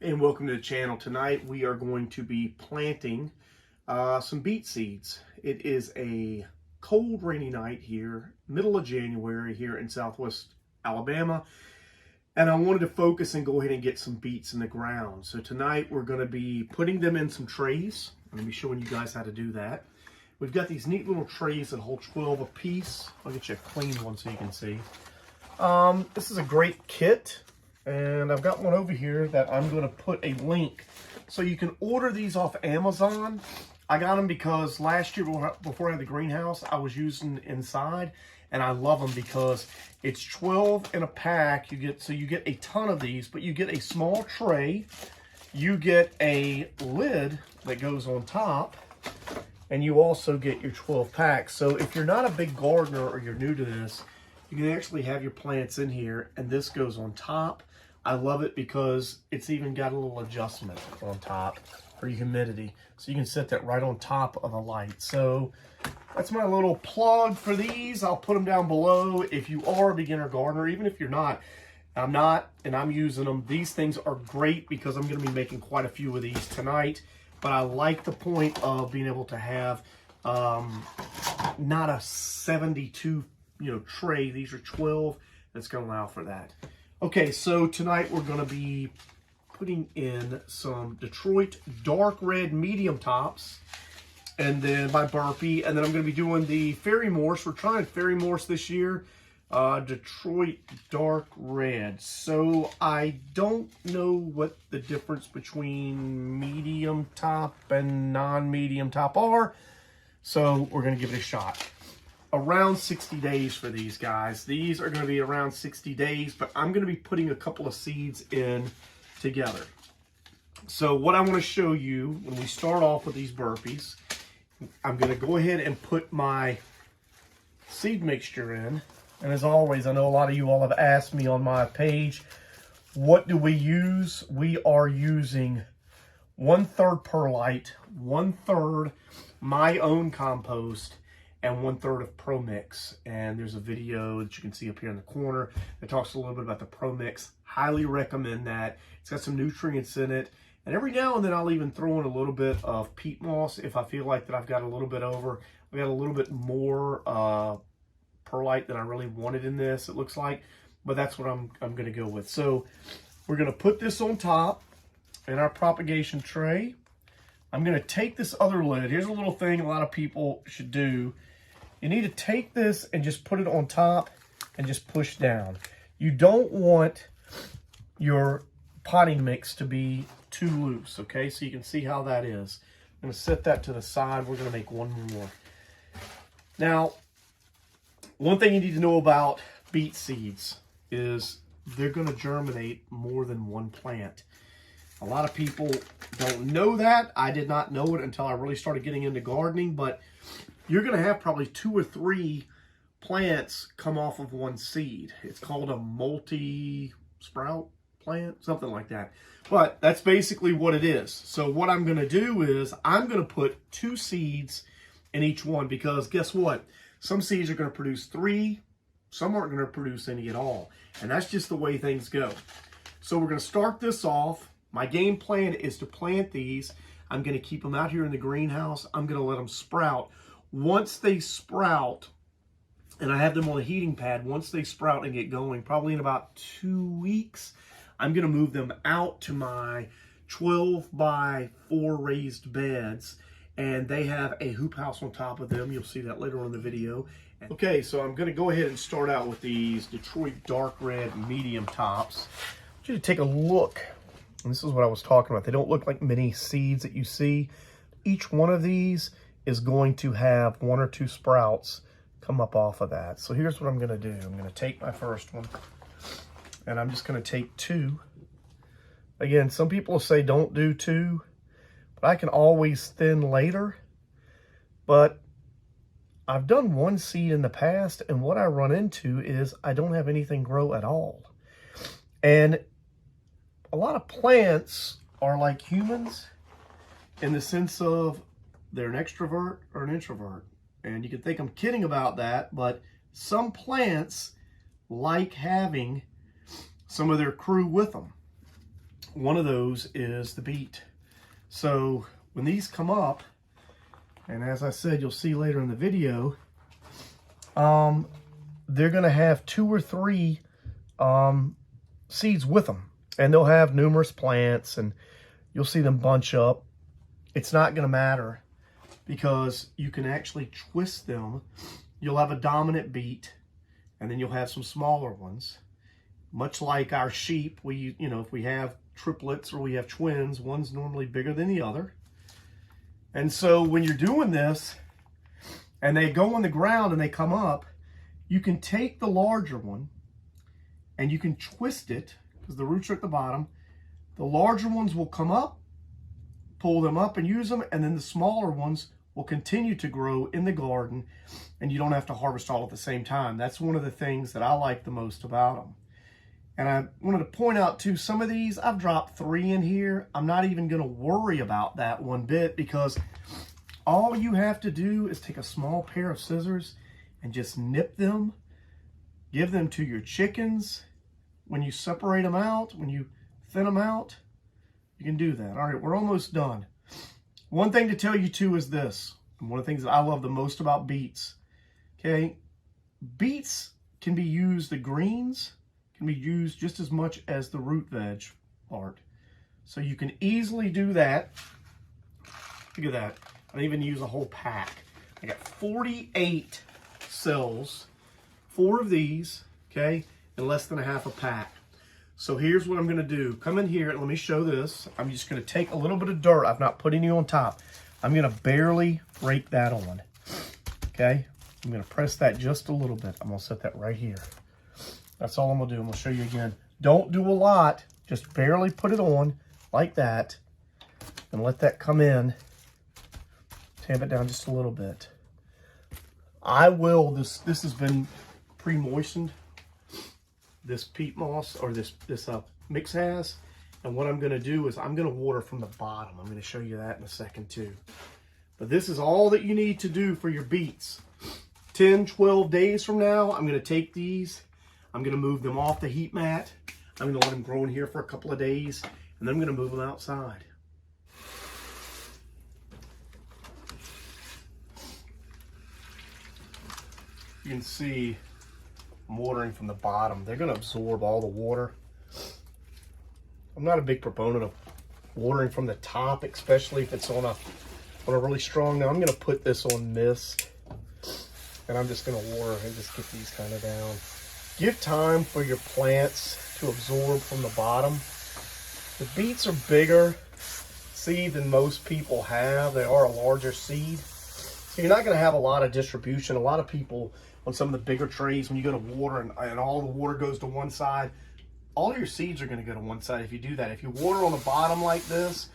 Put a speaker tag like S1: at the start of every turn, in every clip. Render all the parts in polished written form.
S1: And welcome to the channel. Tonight we are going to be planting some beet seeds. It is a cold, rainy night here, middle of January here in Southwest Alabama. And I wanted to focus and go ahead and get some beets in the ground. So tonight we're going to be putting them in some trays. I'm going to be showing you guys how to do that. We've got these neat little trays that hold 12 a piece. I'll get you a clean one so you can see. This is a great kit. And I've got one over here that I'm going to put a link. So you can order these off Amazon. I got them because last year before I had the greenhouse, I was using inside. And I love them because it's 12 in a pack. You get a ton of these, but you get a small tray. You get a lid that goes on top. And you also get your 12 packs. So if you're not a big gardener or you're new to this, you can actually have your plants in here and this goes on top. I love it because it's even got a little adjustment on top for your humidity. So you can set that right on top of the light. So that's my little plug for these. I'll put them down below. If you are a beginner gardener, even if you're not, I'm not, and I'm using them. These things are great because I'm going to be making quite a few of these tonight. But I like the point of being able to have not a 72 tray. These are 12. That's going to allow for that. Okay, so tonight we're going to be putting in some Detroit dark red medium tops, and then my burpee, and then I'm going to be doing the fairy morse. We're trying fairy morse this year, Detroit dark red. So I don't know what the difference between medium top and non-medium top are, so we're going to give it a shot. Around 60 days for these guys. These are going to be around 60 days, but I'm going to be putting a couple of seeds in together. So what I want to show you when we start off with these burpees, I'm going to go ahead and put my seed mixture in. And as always, I know a lot of you all have asked me on my page, what do we use? We are using 1/3 perlite, 1/3 my own compost, and 1/3 of Pro Mix. And there's a video that you can see up here in the corner that talks a little bit about the Pro Mix. Highly recommend that. It's got some nutrients in it. And every now and then I'll even throw in a little bit of peat moss if I feel like that I've got a little bit over. I've got a little bit more perlite than I really wanted in this, it looks like. But that's what I'm going to go with. So we're going to put this on top in our propagation tray. I'm going to take this other lid. Here's a little thing a lot of people should do. You need to take this and just put it on top and just push down. You don't want your potting mix to be too loose, okay? So you can see how that is. I'm going to set that to the side. We're going to make one more. Now, one thing you need to know about beet seeds is they're going to germinate more than one plant. A lot of people don't know that. I did not know it until I really started getting into gardening, but you're going to have probably 2 or 3 plants come off of one seed. It's called a multi-sprout plant, something like that. But that's basically what it is. So what I'm going to do is I'm going to put 2 seeds in each one because guess what? Some seeds are going to produce 3. Some aren't going to produce any at all. And that's just the way things go. So we're going to start this off. My game plan is to plant these. I'm going to keep them out here in the greenhouse. I'm going to let them sprout. Once they sprout, and I have them on a heating pad, once they sprout and get going, probably in about 2 weeks, I'm going to move them out to my 12 by 4 raised beds, and they have a hoop house on top of them. You'll see that later on in the video. Okay, so I'm going to go ahead and start out with these Detroit dark red medium tops. I want you to take a look. And this is what I was talking about. They don't look like many seeds that you see. Each one of these is going to have 1 or 2 sprouts come up off of that. So here's what I'm going to do. I'm going to take my first one, and I'm just going to take 2. Again, some people will say don't do 2, but I can always thin later. But I've done 1 seed in the past, and what I run into is I don't have anything grow at all. And a lot of plants are like humans in the sense of they're an extrovert or an introvert. And you can think I'm kidding about that, but some plants like having some of their crew with them. one of those is the beet. So when these come up, and as I said, you'll see later in the video, they're going to have 2 or 3 seeds with them. And they'll have numerous plants, and you'll see them bunch up. It's not going to matter because you can actually twist them. You'll have a dominant beet, and then you'll have some smaller ones. Much like our sheep, if we have triplets or we have twins, one's normally bigger than the other. And so when you're doing this and they go on the ground and they come up, you can take the larger one and you can twist it because the roots are at the bottom. The larger ones will come up, pull them up and use them, and then the smaller ones will continue to grow in the garden, and you don't have to harvest all at the same time. That's one of the things that I like the most about them. And I wanted to point out too, some of these, I've dropped 3 in here. I'm not even going to worry about that one bit because all you have to do is take a small pair of scissors and just nip them, give them to your chickens. When you separate them out, when you thin them out, you can do that. All right, we're almost done. One thing to tell you too is this, and one of the things that I love the most about beets, okay? Beets can be used, the greens can be used just as much as the root veg part. So you can easily do that. Look at that. I didn't even use a whole pack. I got 48 cells, 4 of these, okay, and less than a half a pack. So here's what I'm going to do. Come in here and let me show this. I'm just going to take a little bit of dirt. I've not put any on top. I'm going to barely rake that on. Okay? I'm going to press that just a little bit. I'm going to set that right here. That's all I'm going to do. I'm going to show you again. Don't do a lot. Just barely put it on like that and let that come in. Tamp it down just a little bit. This has been pre-moistened. This peat moss or this mix has, and what I'm going to do is I'm going to water from the bottom. I'm going to show you that in a second too. But this is all that you need to do for your beets. 10, 12 days from now, I'm going to take these, I'm going to move them off the heat mat. I'm going to let them grow in here for a couple of days, and then I'm going to move them outside. You can see I'm watering from the bottom. They're going to absorb all the water. I'm not a big proponent of watering from the top, especially if it's on a really strong. Now I'm going to put this on mist, and I'm just going to water and just get these kind of down. Give time for your plants to absorb from the bottom. The beets are bigger seed than most people have. They are a larger seed, so you're not going to have a lot of distribution. A lot of people on some of the bigger trays, when you go to water and all the water goes to one side, all of your seeds are going to go to one side if you do that. If you water on the bottom like this,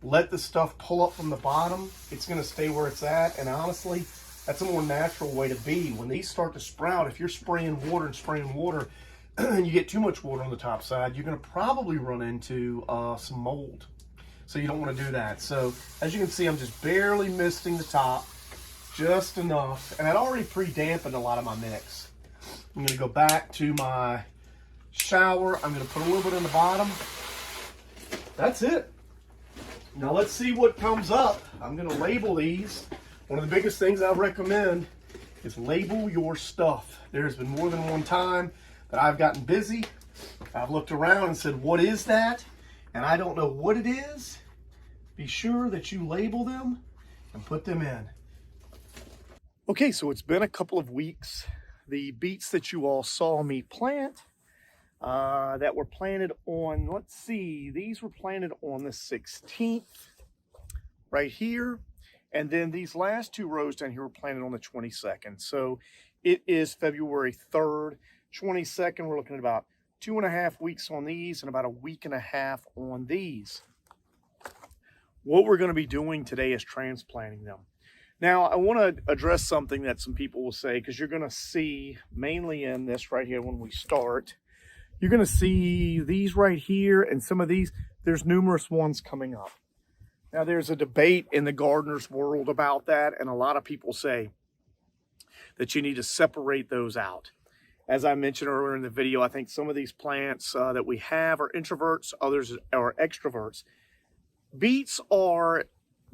S1: let the stuff pull up from the bottom, it's going to stay where it's at. And honestly, that's a more natural way to be. When these start to sprout, if you're spraying water and you get too much water on the top side, you're going to probably run into some mold. So you don't want to do that. So as you can see, I'm just barely misting the top. Just enough, and I'd already pre-dampened a lot of my mix. I'm going to go back to my shower. I'm going to put a little bit in the bottom. That's it. Now let's see what comes up. I'm going to label these. One of the biggest things I recommend is label your stuff. There's been more than one time that I've gotten busy. I've looked around and said, what is that? And I don't know what it is. Be sure that you label them and put them in. Okay, so it's been a couple of weeks. The beets that you all saw me plant that were planted on, let's see, these were planted on the 16th right here. And then these last 2 rows down here were planted on the 22nd. So it is February 3rd, 22nd. We're looking at about 2.5 weeks on these and about 1.5 weeks on these. What we're going to be doing today is transplanting them. Now, I want to address something that some people will say, because you're going to see mainly in this right here when we start, you're going to see these right here and some of these, there's numerous ones coming up. Now, there's a debate in the gardener's world about that, and a lot of people say that you need to separate those out. As I mentioned earlier in the video, I think some of these plants that we have are introverts, others are extroverts. Beets are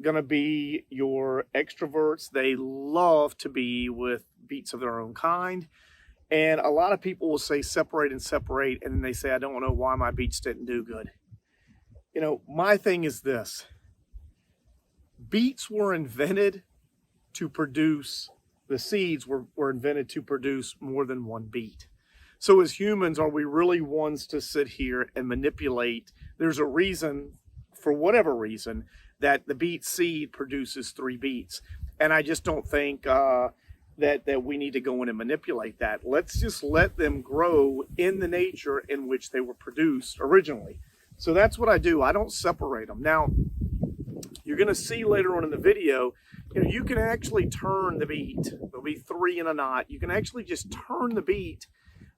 S1: going to be your extroverts. They love to be with beets of their own kind. And a lot of people will say separate and separate, and then they say, I don't know why my beets didn't do good. You know, my thing is this. Beets were invented to produce, the seeds were invented to produce more than one beet. So as humans, are we really ones to sit here and manipulate? There's a reason, for whatever reason, that the beet seed produces 3 beets. And I just don't think that we need to go in and manipulate that. Let's just let them grow in the nature in which they were produced originally. So that's what I do. I don't separate them. Now, you're going to see later on in the video, you know, you can actually turn the beet. There'll be 3 in a knot. You can actually just turn the beet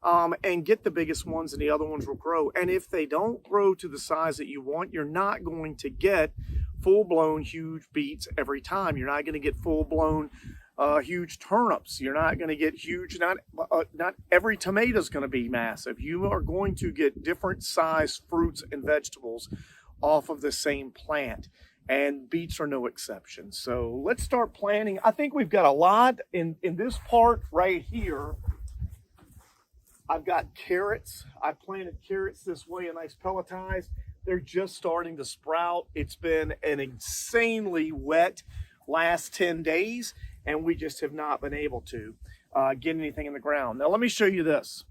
S1: and get the biggest ones, and the other ones will grow. And if they don't grow to the size that you want, you're not going to get full-blown huge beets every time. You're not going to get full-blown huge turnips. You're not going to get huge, not every tomato is going to be massive. You are going to get different size fruits and vegetables off of the same plant, and beets are no exception. So let's start planting. I think we've got a lot in this part right here. I've got carrots. I planted carrots this way, a nice pelletized. They're just starting to sprout. It's been an insanely wet last 10 days, and we just have not been able to get anything in the ground. Now, let me show you this.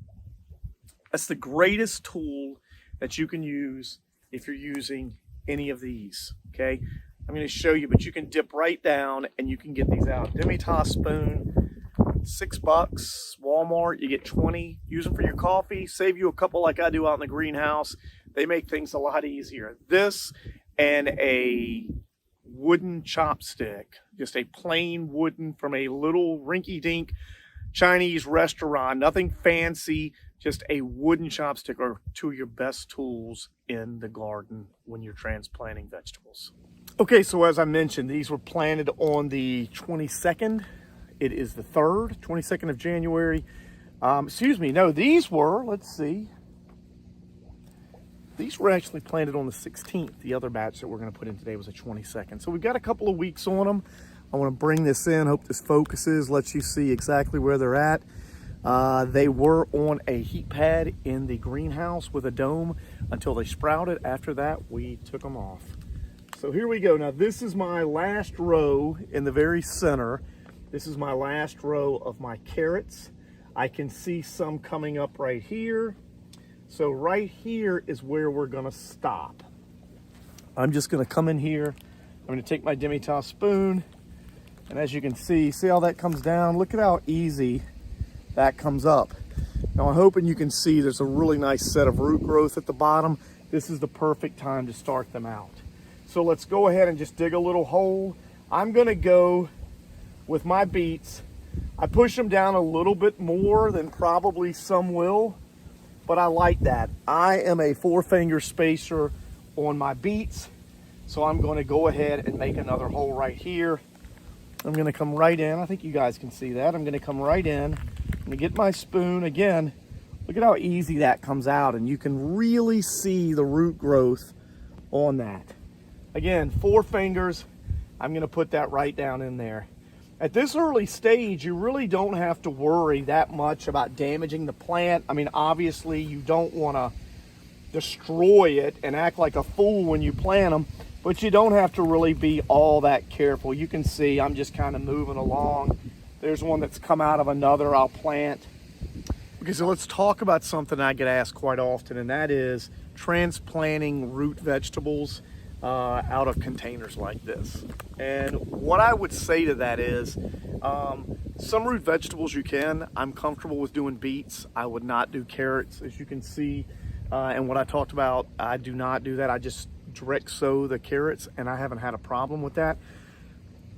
S1: That's the greatest tool that you can use if you're using any of these, okay? I'm going to show you, but you can dip right down and you can get these out. Demi-tasse spoon, $6, Walmart, you get 20. Use them for your coffee, save you a couple like I do out in the greenhouse. They make things a lot easier. This and a wooden chopstick, just a plain wooden from a little rinky-dink Chinese restaurant, nothing fancy, just a wooden chopstick are 2 of your best tools in the garden when you're transplanting vegetables. Okay, so as I mentioned, these were planted on the 22nd. It is the 3rd, 22nd of January. Excuse me, no, these were, let's see. These were actually planted on the 16th. The other batch that we're going to put in today was the 22nd. So we've got a couple of weeks on them. I want to bring this in, hope this focuses, lets you see exactly where they're at. They were on a heat pad in the greenhouse with a dome until they sprouted. After that, we took them off. So here we go. Now this is my last row in the very center. This is my last row of my carrots. I can see some coming up right here. So right here is where we're gonna stop. I'm just gonna come in here. I'm gonna take my demi-tasse spoon, and as you can see how that comes down? Look at how easy that comes up. Now I'm hoping you can see there's a really nice set of root growth at the bottom. This is the perfect time to start them out. So let's go ahead and just dig a little hole. I'm gonna go with my beets. I push them down a little bit more than probably some will, but I like that. I am a 4-finger spacer on my beets, so I'm going to go ahead and make another hole right here. I'm going to come right in. I think you guys can see that. I'm going to come right in. I'm going to get my spoon. Again, look at how easy that comes out, and you can really see the root growth on that. Again, 4 fingers. I'm going to put that right down in there. At this early stage, you really don't have to worry that much about damaging the plant. I mean, obviously, you don't want to destroy it and act like a fool when you plant them, but you don't have to really be all that careful. You can see I'm just kind of moving along. There's one that's come out of another I'll plant. Okay, so let's talk about something I get asked quite often, and that is transplanting root vegetables out of containers like this. And what I would say to that is some root vegetables you can. I'm comfortable with doing beets. I would not do carrots, as you can see. And what I talked about, I do not do that. I just direct sow the carrots, and I haven't had a problem with that.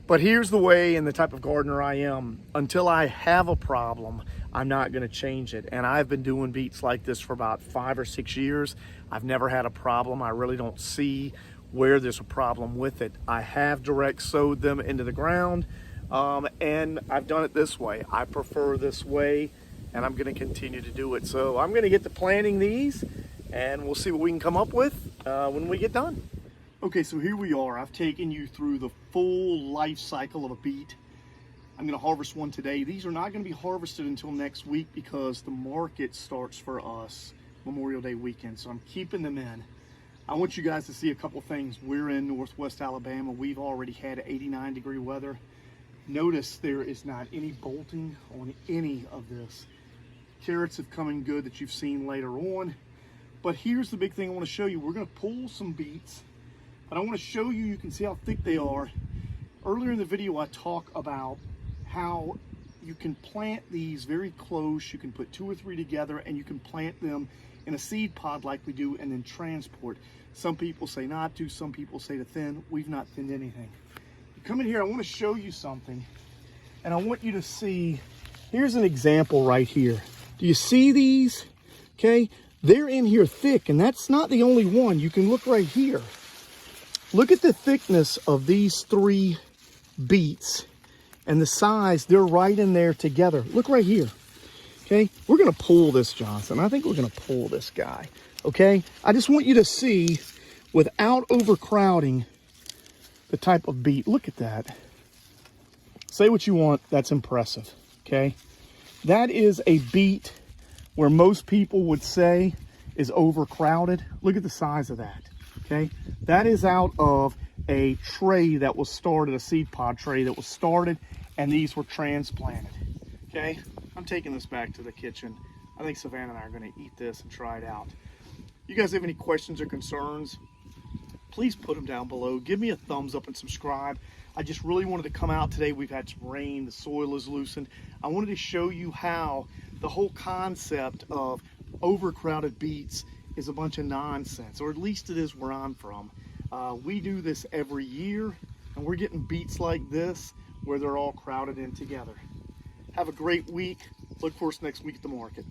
S1: But here's the way and the type of gardener I am. Until I have a problem, I'm not going to change it. And I've been doing beets like this for about 5 or 6 years. I've never had a problem. I really don't see where there's a problem with it. I have direct sowed them into the ground, and I've done it this way. I prefer this way. and I'm going to continue to do it. So I'm going to get to planting these, and we'll see what we can come up with when we get done. Okay, so here we are. I've taken you through the full life cycle of a beet. I'm going to harvest one today. These are not going to be harvested until next week because the market starts for us Memorial Day weekend, so I'm keeping them in. I want you guys to see a couple things. We're in Northwest Alabama. We've already had 89-degree weather. Notice there is not any bolting on any of this. Carrots have come in good that you've seen later on. But here's the big thing I want to show you. We're going to pull some beets, but I want to show you, you can see how thick they are. Earlier in the video, I talk about how you can plant these very close. You can put 2 or 3 together and you can plant them in a seed pod like we do and then transport. Some people say not to, some people say to thin. We've not thinned anything. You come in here, I want to show you something, and I want you to see, here's an example right here. Do you see these? Okay, they're in here thick, and that's not the only one. You can look right here. Look at the thickness of these 3 beets and the size. They're right in there together. Look right here. Okay, we're going to pull this Johnson. I think we're going to pull this guy. Okay, I just want you to see, without overcrowding, the type of beet. Look at that. Say what you want, that's impressive. Okay, that is a beet where most people would say is overcrowded. Look at the size of that. Okay, that is out of a tray that was started, a seed pod tray that was started, and these were transplanted. Okay, I'm taking this back to the kitchen. I think Savannah and I are going to eat this and try it out. You guys have any questions or concerns, please put them down below. Give me a thumbs up and subscribe. I just really wanted to come out today. We've had some rain, the soil is loosened. I wanted to show you how the whole concept of overcrowded beets is a bunch of nonsense, or at least it is where I'm from. We do this every year, and we're getting beets like this where they're all crowded in together. Have a great week. Look for us next week at the market.